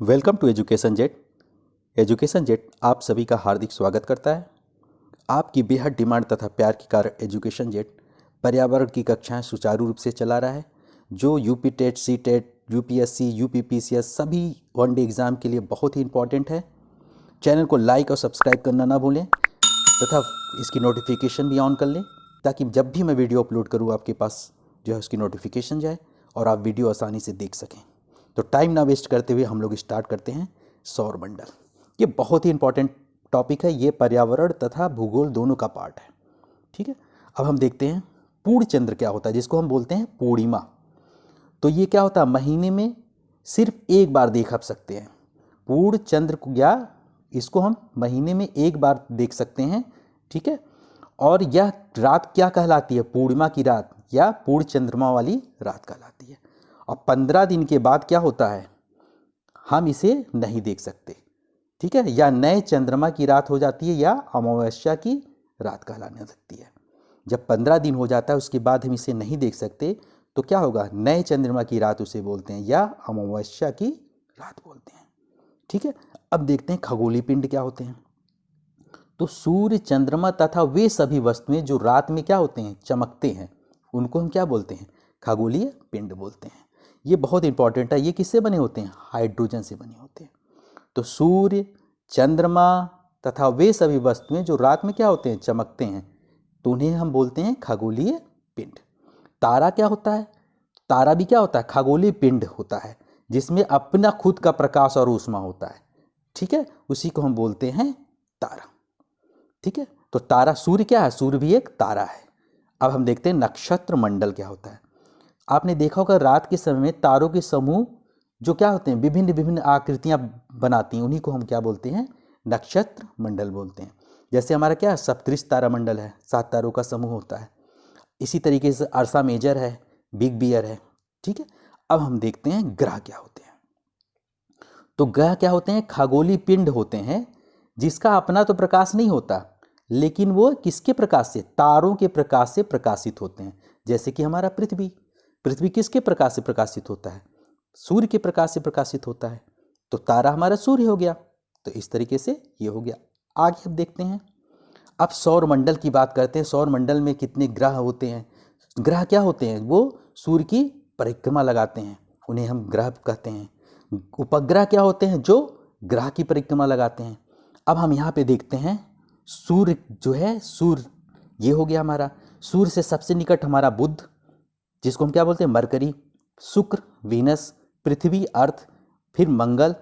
Welcome to Education Jet. Education Jet आप सभी का हार्दिक स्वागत करता है। आपकी बेहद डिमांड तथा प्यार के कारण एजुकेशन जेट पर्यावरण की कक्षाएं सुचारू रूप से चला रहा है, जो UP TET, C TET, UPSC, UPPCS सभी वनडे एग्ज़ाम के लिए बहुत ही इंपॉर्टेंट है। चैनल को लाइक और सब्सक्राइब करना ना भूलें तथा इसकी नोटिफिकेशन भी ऑन कर लें, ताकि जब भी मैं वीडियो अपलोड करूँ आपके पास जो है उसकी नोटिफिकेशन जाए और आप वीडियो आसानी से देख सकें। तो टाइम ना वेस्ट करते हुए हम लोग स्टार्ट करते हैं सौरमंडल। ये बहुत ही इंपॉर्टेंट टॉपिक है, ये पर्यावरण तथा भूगोल दोनों का पार्ट है। ठीक है, अब हम देखते हैं पूर्ण चंद्र क्या होता है, जिसको हम बोलते हैं पूर्णिमा। तो ये क्या होता है, महीने में सिर्फ एक बार देख आप सकते हैं पूर्ण चंद्र को, या इसको हम महीने में एक बार देख सकते हैं। ठीक है, और यह रात क्या कहलाती है, पूर्णिमा की रात या पूर्ण चंद्रमा वाली रात कहलाती है। और 15 दिन के बाद क्या होता है, हम इसे नहीं देख सकते। ठीक है, या नए चंद्रमा की रात हो जाती है या अमावस्या की रात कहलाने लगती है। जब 15 दिन हो जाता है उसके बाद हम इसे नहीं देख सकते, तो क्या होगा, नए चंद्रमा की रात उसे बोलते हैं या अमावस्या की रात बोलते हैं। ठीक है, अब देखते हैं खगोलीय पिंड क्या होते हैं। तो सूर्य, चंद्रमा तथा वे सभी वस्तुएं जो रात में क्या होते हैं, चमकते हैं, उनको हम क्या बोलते हैं, खगोलीय पिंड बोलते हैं। ये बहुत इंपॉर्टेंट है। ये किससे बने होते हैं, हाइड्रोजन से बने होते हैं। तो सूर्य, चंद्रमा तथा वे सभी वस्तुएं जो रात में क्या होते हैं, चमकते हैं, तो उन्हें हम बोलते हैं खगोलीय पिंड। तारा क्या होता है, तारा भी क्या होता है, खगोलीय पिंड होता है, जिसमें अपना खुद का प्रकाश और ऊष्मा होता है। ठीक है, उसी को हम बोलते हैं तारा। ठीक है, तो तारा, सूर्य क्या है, सूर्य भी एक तारा है। अब हम देखते हैं नक्षत्र मंडल क्या होता है। आपने देखा होगा रात के समय में तारों के समूह जो क्या होते हैं, विभिन्न विभिन्न आकृतियां बनाती हैं, उन्हीं को हम क्या बोलते हैं, नक्षत्र मंडल बोलते हैं। जैसे हमारा क्या है, सप्तऋषि तारा मंडल है, 7 तारों का समूह होता है। इसी तरीके से अर्सा मेजर है, बिग बियर है। ठीक है, अब हम देखते हैं ग्रह क्या होते हैं। तो ग्रह क्या होते हैं, खगोलीय पिंड होते हैं, जिसका अपना तो प्रकाश नहीं होता, लेकिन वो किसके प्रकाश से, तारों के प्रकाश से प्रकाशित होते हैं। जैसे कि हमारा पृथ्वी, पृथ्वी किसके प्रकाश से प्रकाशित होता है, सूर्य के प्रकाश से प्रकाशित होता है। तो तारा हमारा सूर्य हो गया। तो इस तरीके से ये हो गया। आगे अब देखते हैं, अब सौरमंडल की बात करते हैं। सौरमंडल में कितने ग्रह होते हैं। ग्रह क्या होते हैं, वो सूर्य की परिक्रमा लगाते हैं, उन्हें हम ग्रह कहते हैं। उपग्रह क्या होते हैं, जो ग्रह की परिक्रमा लगाते हैं। अब हम यहाँ पे देखते हैं सूर्य जो है, सूर्य ये हो गया हमारा। सूर्य से सबसे निकट हमारा बुध, जिसको हम क्या बोलते हैं, मरकरी, शुक्र, वीनस, पृथ्वी, अर्थ, फिर मंगल।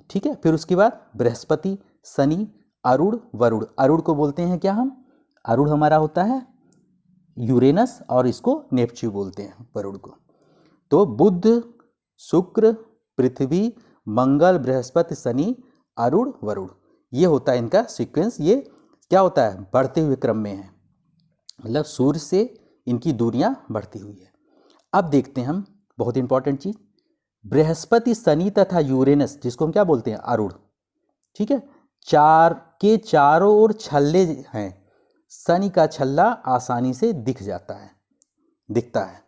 ठीक है, फिर उसके बाद बृहस्पति, शनि, अरुण, वरुण। अरुण को बोलते हैं क्या हम, अरुण हमारा होता है यूरेनस, और इसको नेपच्यून बोलते हैं वरुण को। तो बुध, शुक्र, पृथ्वी, मंगल, बृहस्पति, शनि, अरुण, वरुण, ये होता है इनका सीक्वेंस। ये क्या होता है, बढ़ते हुए क्रम में है, मतलब सूर्य से इनकी दूरियां बढ़ती हुई है। अब देखते हैं हम बहुत इंपॉर्टेंट चीज, बृहस्पति, शनि तथा यूरेनस, जिसको हम क्या बोलते हैं, अरुण। ठीक है, चारों ओर छल्ले हैं। शनि का छल्ला आसानी से दिखता है।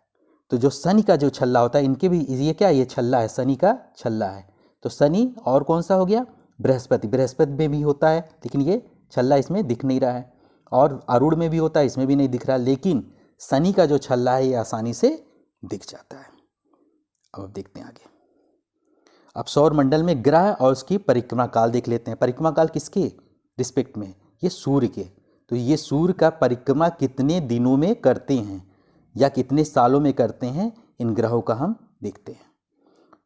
तो जो शनि का जो छल्ला होता है, इनके भी ये क्या, ये छल्ला है, शनि का छल्ला है। तो शनि और कौन सा हो गया, बृहस्पति। बृहस्पति में भी होता है, लेकिन ये छल्ला इसमें दिख नहीं रहा है। और अरुण में भी होता है, इसमें भी नहीं दिख रहा, लेकिन शनि का जो छल्ला है ये आसानी से दिख जाता है। अब देखते हैं आगे। अब सौर मंडल में ग्रह और उसकी परिक्रमा काल देख लेते हैं। परिक्रमा काल किसके रिस्पेक्ट में, ये सूर्य के। तो ये सूर्य का परिक्रमा कितने दिनों में करते हैं या कितने सालों में करते हैं, इन ग्रहों का हम देखते हैं।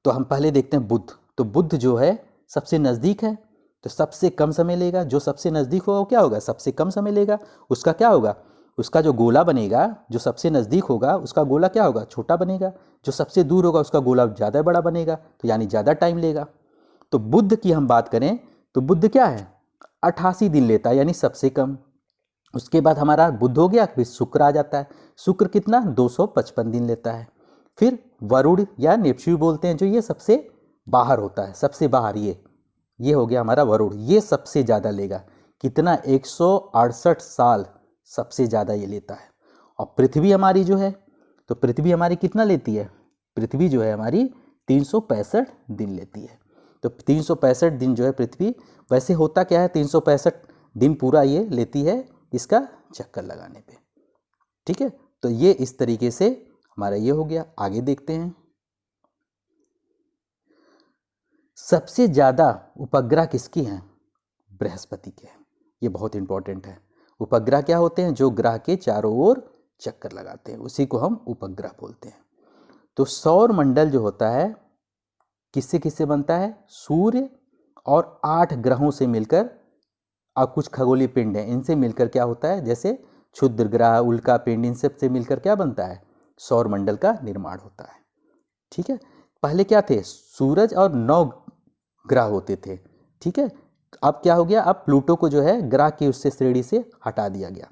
तो हम पहले देखते हैं बुध। तो बुध जो है सबसे नज़दीक है, तो सबसे कम समय लेगा। जो सबसे नज़दीक होगा वो क्या होगा, सबसे कम समय लेगा। उसका क्या होगा, उसका जो गोला बनेगा, जो सबसे नज़दीक होगा उसका गोला क्या होगा, छोटा बनेगा। जो सबसे दूर होगा उसका गोला ज़्यादा बड़ा बनेगा, तो यानी ज़्यादा टाइम लेगा। तो बुध की हम बात करें तो बुध क्या है, 88 दिन लेता है, यानी सबसे कम। उसके बाद हमारा बुध हो गया, फिर शुक्र आ जाता है। शुक्र कितना, 255 दिन लेता है। फिर वरुण या नेपच्यून बोलते हैं, जो ये सबसे बाहर होता है, सबसे बाहर ये हो गया हमारा वरुण। ये सबसे ज़्यादा लेगा, कितना, 168 साल सबसे ज़्यादा ये लेता है। और पृथ्वी हमारी जो है, तो पृथ्वी हमारी कितना लेती है, पृथ्वी जो है हमारी 365 दिन लेती है। तो 365 दिन जो है पृथ्वी, वैसे होता क्या है 365 दिन पूरा ये लेती है इसका चक्कर लगाने पे। ठीक है, तो ये इस तरीके से हमारा ये हो गया। आगे देखते हैं, सबसे ज़्यादा उपग्रह किसकी हैं? बृहस्पति के हैं। ये बहुत इंपॉर्टेंट है। उपग्रह क्या होते हैं? जो ग्रह के चारों ओर चक्कर लगाते हैं, उसी को हम उपग्रह बोलते हैं। तो सौर मंडल जो होता है किससे किससे बनता है? सूर्य और 8 ग्रहों से मिलकर, और कुछ खगोलीय पिंड हैं, इनसे मिलकर क्या होता है, जैसे क्षुद्र ग्रह, उल्का पिंड, इन सब से मिलकर क्या बनता है? सौर मंडल का निर्माण होता है। ठीक है, पहले क्या थे? सूरज और 9 ग्रह होते थे। ठीक है, अब क्या हो गया? अब प्लूटो को जो है ग्रह की उससे श्रेणी से हटा दिया गया।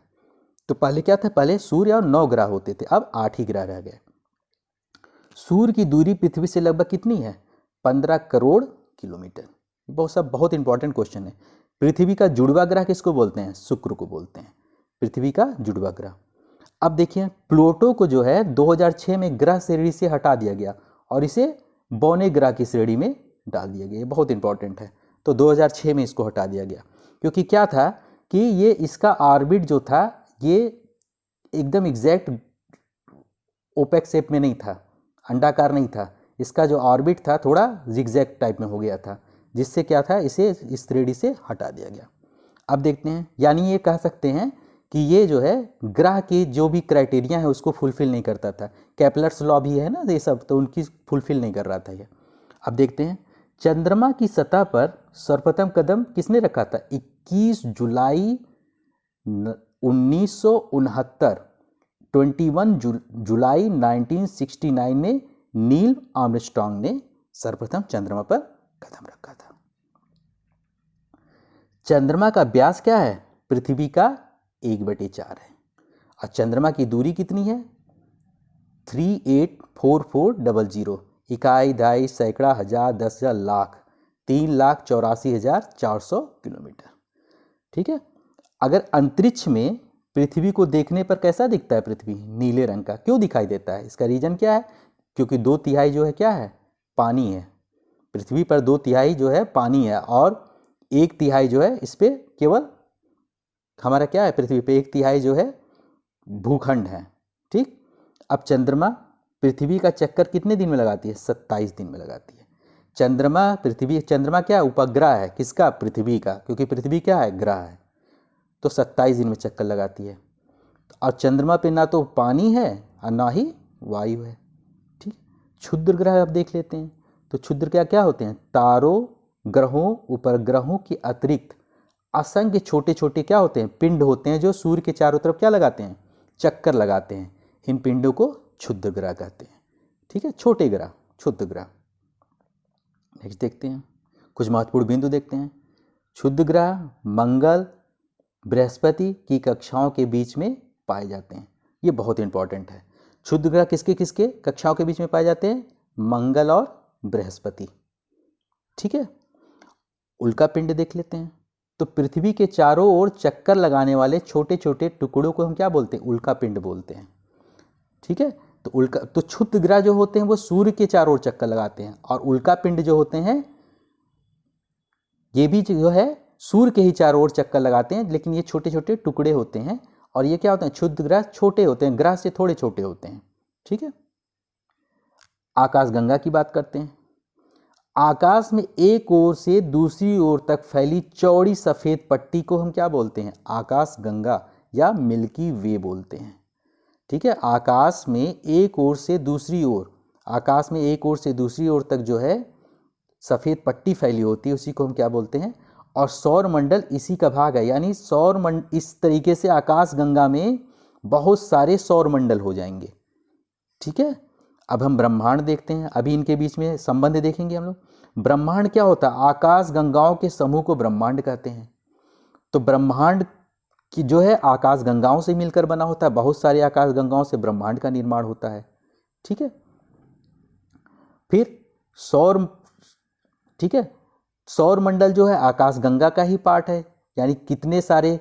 तो पहले क्या था? पहले सूर्य और 9 ग्रह होते थे, अब 8 ही ग्रह रह गए। सूर्य की दूरी पृथ्वी से लगभग कितनी है? 15 करोड़ किलोमीटर। बहुत इंपॉर्टेंट क्वेश्चन है। पृथ्वी का जुड़वा ग्रह किसको बोलते हैं? शुक्र को बोलते हैं, पृथ्वी का जुड़वा ग्रह। अब देखिए, प्लूटो को जो है 2006 में ग्रह श्रेणी से हटा दिया गया और इसे बौने ग्रह की श्रेणी में डाल दिया गया। ये बहुत इंपॉर्टेंट है। तो 2006 में इसको हटा दिया गया, क्योंकि क्या था कि ये इसका ऑर्बिट जो था ये एकदम एग्जैक्ट ओपेक शेप में नहीं था, अंडाकार नहीं था। इसका जो ऑर्बिट था थोड़ा जिगजैग टाइप में हो गया था, जिससे क्या था, इसे इस श्रेणी से हटा दिया गया। अब देखते हैं, यानी ये कह सकते हैं कि ये जो है ग्रह के जो भी क्राइटेरिया है उसको फुलफिल नहीं करता था। केपलर्स लॉ भी है ना ये सब, तो उनकी फुलफिल नहीं कर रहा था ये। अब देखते हैं, चंद्रमा की सतह पर सर्वप्रथम कदम किसने रखा था? 21 जुलाई 1969, 21 जुलाई 1969 में नील आर्मस्ट्रांग ने सर्वप्रथम चंद्रमा पर कदम रखा था। चंद्रमा का व्यास क्या है? पृथ्वी का 1/4 है। और चंद्रमा की दूरी कितनी है? 384400, इकाई, दहाई, सैकड़ा, हजार, 10,000, लाख, 3,84,400 किलोमीटर। ठीक है, अगर अंतरिक्ष में पृथ्वी को देखने पर कैसा दिखता है? पृथ्वी नीले रंग का क्यों दिखाई देता है? इसका रीजन क्या है? क्योंकि 2/3 जो है क्या है? पानी है। पृथ्वी पर 2/3 जो है पानी है, और 1/3 जो है इस पे केवल हमारा क्या है? पृथ्वी पे 1/3 जो है भूखंड है। ठीक, अब चंद्रमा पृथ्वी का चक्कर कितने दिन में लगाती है? 27 दिन में लगाती है। चंद्रमा क्या उपग्रह है? किसका? पृथ्वी का, क्योंकि पृथ्वी क्या है? ग्रह है। तो 27 दिन में चक्कर लगाती है। और चंद्रमा पे ना तो पानी है और ना ही वायु है। ठीक, क्षुद्र ग्रह अब देख लेते हैं। तो क्षुद्र क्या क्या होते हैं? तारों, ग्रहों, उपग्रहों के अतिरिक्त असंख्य छोटे छोटे क्या होते हैं? पिंड होते हैं, जो सूर्य के चारों तरफ क्या लगाते हैं? चक्कर लगाते हैं। इन पिंडों को क्षुद्र ग्रह कहते हैं। ठीक है, छोटे ग्रह, क्षुद्र ग्रह। नेक्स्ट देखते हैं, कुछ महत्वपूर्ण बिंदु देखते हैं। क्षुद्र ग्रह मंगल, बृहस्पति की कक्षाओं के बीच में पाए जाते हैं। ये बहुत इंपॉर्टेंट है। क्षुद्र ग्रह किसके किसके कक्षाओं के बीच में पाए जाते हैं? मंगल और बृहस्पति। ठीक है, उल्का पिंड देख लेते हैं। तो पृथ्वी के चारों ओर चक्कर लगाने वाले छोटे छोटे टुकड़ों को हम क्या बोलते हैं? उल्का पिंड बोलते हैं। ठीक है, तो क्षुद्र ग्रह जो होते हैं वो सूर्य के चारों ओर चक्कर लगाते हैं, और उल्का पिंड जो होते हैं ये भी जो है सूर्य के ही चारों ओर चक्कर लगाते हैं, लेकिन ये छोटे छोटे टुकड़े होते हैं। और ये क्या होते हैं? क्षुद्र ग्रह छोटे होते हैं, ग्रह से थोड़े छोटे होते हैं। ठीक है, आकाशगंगा की बात करते हैं। आकाश में एक ओर से दूसरी ओर तक फैली चौड़ी सफेद पट्टी को हम क्या बोलते हैं? आकाशगंगा या मिल्की वे बोलते हैं। ठीक है, आकाश में एक ओर से दूसरी ओर तक जो है सफेद पट्टी फैली होती है, उसी को हम क्या बोलते हैं? और सौर मंडल इसी का भाग है। यानी इस तरीके से आकाशगंगा में बहुत सारे सौर मंडल हो जाएंगे। ठीक है, अब हम ब्रह्मांड देखते हैं। अभी इनके बीच में संबंध देखेंगे हम लोग। ब्रह्मांड क्या होता है? आकाश गंगाओं के समूह को ब्रह्मांड कहते हैं। तो ब्रह्मांड की जो है आकाश गंगाओं से मिलकर बना होता है। बहुत सारे आकाश गंगाओं से ब्रह्मांड का निर्माण होता है। ठीक है, फिर सौर मंडल जो है आकाश गंगा का ही पार्ट है। यानी कितने सारे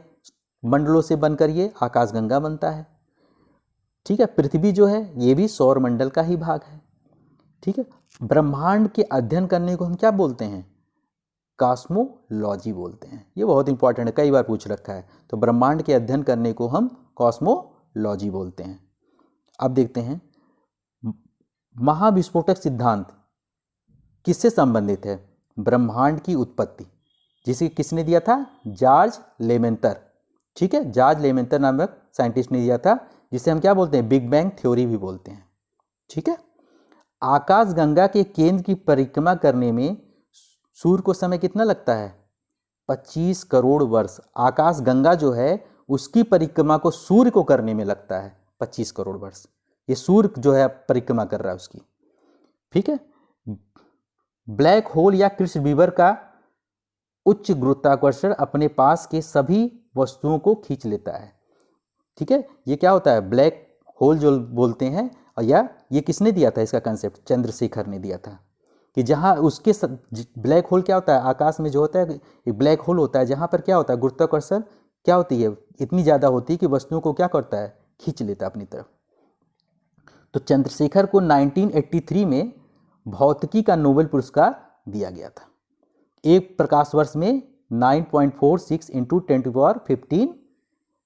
मंडलों से बनकर ये आकाश गंगा बनता है। ठीक है, पृथ्वी जो है ये भी सौर मंडल का ही भाग है। ठीक है, ब्रह्मांड के अध्ययन करने को हम क्या बोलते हैं? कॉस्मोलॉजी बोलते हैं। ये बहुत इंपॉर्टेंट है, कई बार पूछ रखा है। तो ब्रह्मांड के अध्ययन करने को हम कॉस्मोलॉजी बोलते हैं। अब देखते हैं महाविस्फोटक सिद्धांत किससे संबंधित है? ब्रह्मांड की उत्पत्ति, जिसे किसने दिया था? जॉर्ज लेमेंतर। ठीक है, जॉर्ज लेमेंतर नामक साइंटिस्ट ने दिया था, जिसे हम क्या बोलते हैं? बिग बैंग थ्योरी भी बोलते हैं। ठीक है। आकाशगंगा के केंद्र की परिक्रमा करने में सूर्य को समय कितना लगता है? 25 करोड़ वर्ष। आकाशगंगा जो है उसकी परिक्रमा को सूर्य को करने में लगता है 25 करोड़ वर्ष। ये सूर्य जो है परिक्रमा कर रहा है उसकी। ठीक है। ब्लैक होल या कृष्ण विवर का उच्च गुरुत्वाकर्षण अपने पास के सभी वस्तुओं को खींच लेता है। ठीक है, ये क्या होता है? ब्लैक होल जो बोलते हैं, या ये किसने दिया था इसका कंसेप्ट? चंद्रशेखर ने दिया था। कि जहाँ उसके ब्लैक होल क्या होता है? आकाश में जो होता है एक ब्लैक होल होता है, जहाँ पर क्या होता है? गुरुत्वाकर्षण क्या होती है? इतनी ज़्यादा होती है कि वस्तुओं को क्या करता है? खींच लेता है अपनी तरफ। तो चंद्रशेखर को 1983 में भौतिकी का नोबेल पुरस्कार दिया गया था। एक प्रकाश वर्ष में 9.46 × 10⁻15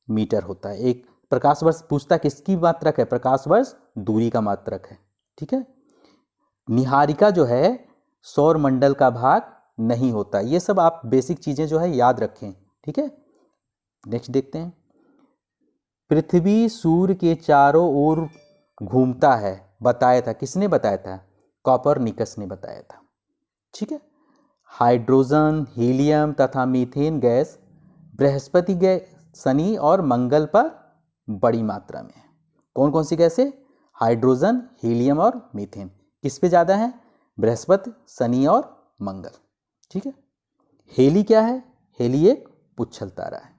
मीटर होता है। एक प्रकाश वर्ष पूछता किसकी मात्रक है? प्रकाश वर्ष दूरी का मात्रक है। ठीक है। निहारिका जो है सौर मंडल का भाग नहीं होता। ये सब आप बेसिक चीजें जो है याद रखें। ठीक है। नेक्स्ट देखते हैं। पृथ्वी सूर्य के चारों ओर घूमता है, बताया था। किसने बताया था? कोपरनिकस ने बताया था। ठीक है। हाइड्रोजन, हीलियम तथा methane gas Brihaspati gas, Shani और मंगल पर बड़ी मात्रा में है। कौन कौन सी गैस है? हाइड्रोजन, हीलियम और मीथेन। किस पे ज़्यादा है? बृहस्पति, शनि और मंगल। ठीक है। हेली क्या है? हेली एक पुच्छल तारा है।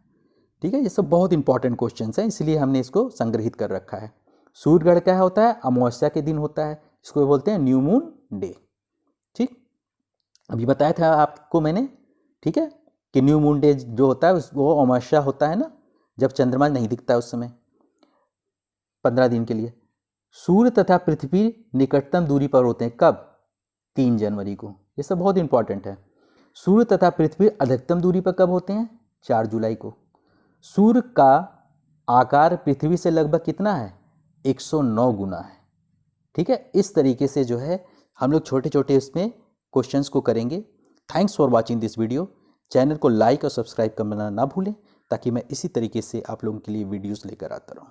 ठीक है। ये सब बहुत इंपॉर्टेंट क्वेश्चंस हैं, इसलिए हमने इसको संग्रहित कर रखा है। सूर्य ग्रहण क्या होता है? अमावस्या के दिन होता है, इसको बोलते हैं न्यू मून डे। ठीक, अभी बताया था आपको मैंने। ठीक है, कि न्यू मून डे जो होता है वो अमावस्या होता है ना, जब चंद्रमा नहीं दिखता है उस समय 15 दिन के लिए। सूर्य तथा पृथ्वी निकटतम दूरी पर होते हैं कब? 3 जनवरी को। ये सब बहुत इंपॉर्टेंट है। सूर्य तथा पृथ्वी अधिकतम दूरी पर कब होते हैं? 4 जुलाई को। सूर्य का आकार पृथ्वी से लगभग कितना है? 109 गुना है। ठीक है। इस तरीके से जो है हम लोग छोटे छोटे इसमें क्वेश्चंस को करेंगे। Thanks for watching this video. Channel को लाइक और सब्सक्राइब करना ना भूलें, ताकि मैं इसी तरीके से आप लोगों के लिए वीडियोस लेकर आता रहूं।